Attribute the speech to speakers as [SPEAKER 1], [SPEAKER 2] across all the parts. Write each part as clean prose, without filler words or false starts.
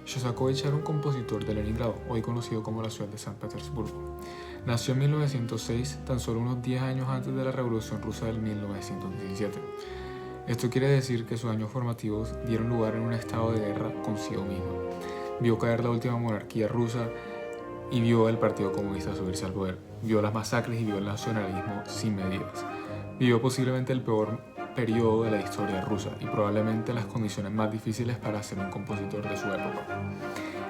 [SPEAKER 1] Shostakovich era un compositor de Leningrado, hoy conocido como la ciudad de San Petersburgo. Nació en 1906, tan solo unos 10 años antes de la Revolución Rusa del 1917. Esto quiere decir que sus años formativos dieron lugar en un estado de guerra consigo mismo. Vio caer la última monarquía rusa y vio el Partido Comunista subirse al poder. Vio las masacres y vio el nacionalismo sin medidas. Vivió posiblemente el peor periodo de la historia rusa y probablemente las condiciones más difíciles para ser un compositor de su época.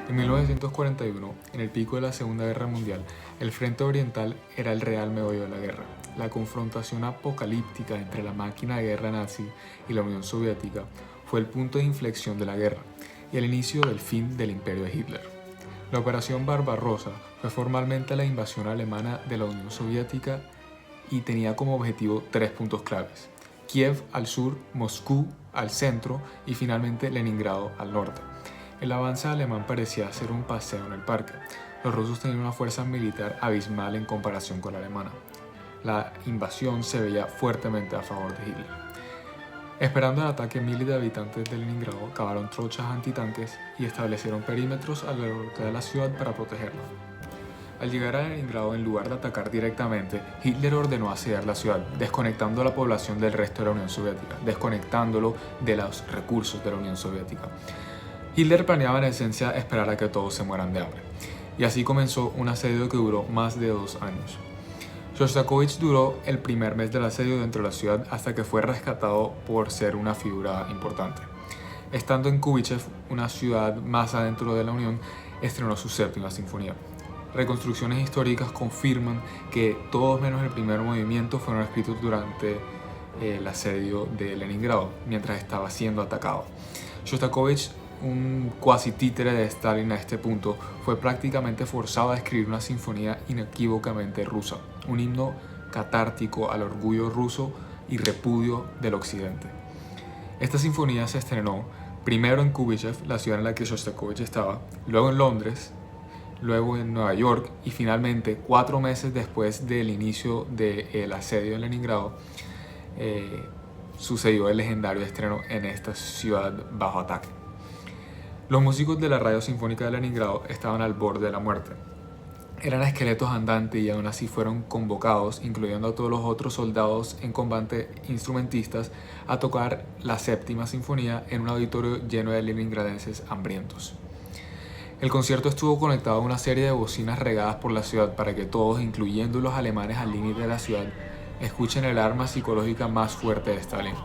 [SPEAKER 1] En 1941, en el pico de la Segunda Guerra Mundial, el frente oriental era el real meollo de la guerra. La confrontación apocalíptica entre la máquina de guerra nazi y la Unión Soviética fue el punto de inflexión de la guerra y el inicio del fin del imperio de Hitler. La Operación Barbarossa fue formalmente la invasión alemana de la Unión Soviética y tenía como objetivo 3 puntos claves: Kiev al sur, Moscú al centro y finalmente Leningrado al norte. El avance alemán parecía ser un paseo en el parque. Los rusos tenían una fuerza militar abismal en comparación con la alemana. La invasión se veía fuertemente a favor de Hitler. Esperando el ataque, miles de habitantes de Leningrado cavaron trochas antitanques y establecieron perímetros alrededor de la ciudad para protegerla. Al llegar a Leningrado, en lugar de atacar directamente, Hitler ordenó asediar la ciudad, desconectando a la población del resto de la Unión Soviética, desconectándolo de los recursos de la Unión Soviética. Hitler planeaba en esencia esperar a que todos se mueran de hambre, y así comenzó un asedio que duró más de 2 años. Shostakovich duró el primer mes del asedio dentro de la ciudad hasta que fue rescatado por ser una figura importante. Estando en Kubichev, una ciudad más adentro de la Unión, estrenó su 7ª sinfonía. Reconstrucciones históricas confirman que todos menos el primer movimiento fueron escritos durante el asedio de Leningrado, mientras estaba siendo atacado. Shostakovich, un cuasi títere de Stalin a este punto, fue prácticamente forzado a escribir una sinfonía inequívocamente rusa, un himno catártico al orgullo ruso y repudio del occidente. Esta sinfonía se estrenó primero en Kubichev, la ciudad en la que Shostakovich estaba, luego en Londres, luego en Nueva York y finalmente 4 meses después del inicio del asedio de Leningrado, sucedió el legendario estreno en esta ciudad bajo ataque. Los músicos de la Radio Sinfónica de Leningrado estaban al borde de la muerte. Eran esqueletos andantes y aún así fueron convocados, incluyendo a todos los otros soldados en combate instrumentistas, a tocar la 7ª sinfonía en un auditorio lleno de leningradenses hambrientos. El concierto estuvo conectado a una serie de bocinas regadas por la ciudad para que todos, incluyendo los alemanes al límite de la ciudad, escuchen el arma psicológica más fuerte de Stalin.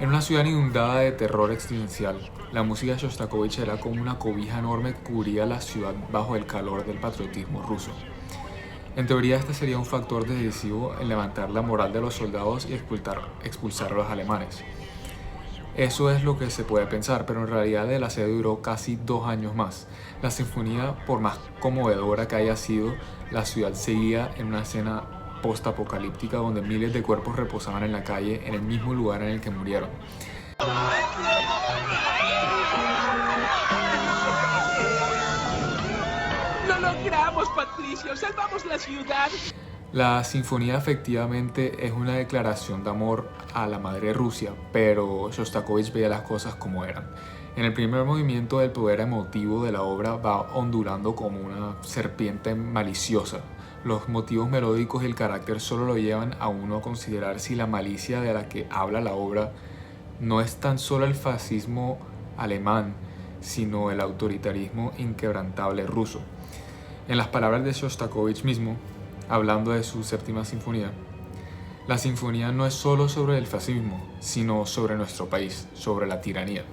[SPEAKER 1] En una ciudad inundada de terror existencial, la música de Shostakovich era como una cobija enorme que cubría la ciudad bajo el calor del patriotismo ruso. En teoría, este sería un factor decisivo en levantar la moral de los soldados y expulsar a los alemanes. Eso es lo que se puede pensar, pero en realidad el asedio duró casi 2 años más. La sinfonía, por más conmovedora que haya sido, la ciudad seguía en una escena post-apocalíptica donde miles de cuerpos reposaban en la calle en el mismo lugar en el que murieron.
[SPEAKER 2] ¡Lo logramos, Patricio! ¡Salvamos la ciudad!
[SPEAKER 1] La sinfonía efectivamente es una declaración de amor a la madre Rusia, pero Shostakovich veía las cosas como eran. En el primer movimiento, el poder emotivo de la obra va ondulando como una serpiente maliciosa. Los motivos melódicos y el carácter solo lo llevan a uno a considerar si la malicia de la que habla la obra no es tan solo el fascismo alemán, sino el autoritarismo inquebrantable ruso. En las palabras de Shostakovich mismo, hablando de su 7ª sinfonía, la sinfonía no es solo sobre el fascismo, sino sobre nuestro país, sobre la tiranía.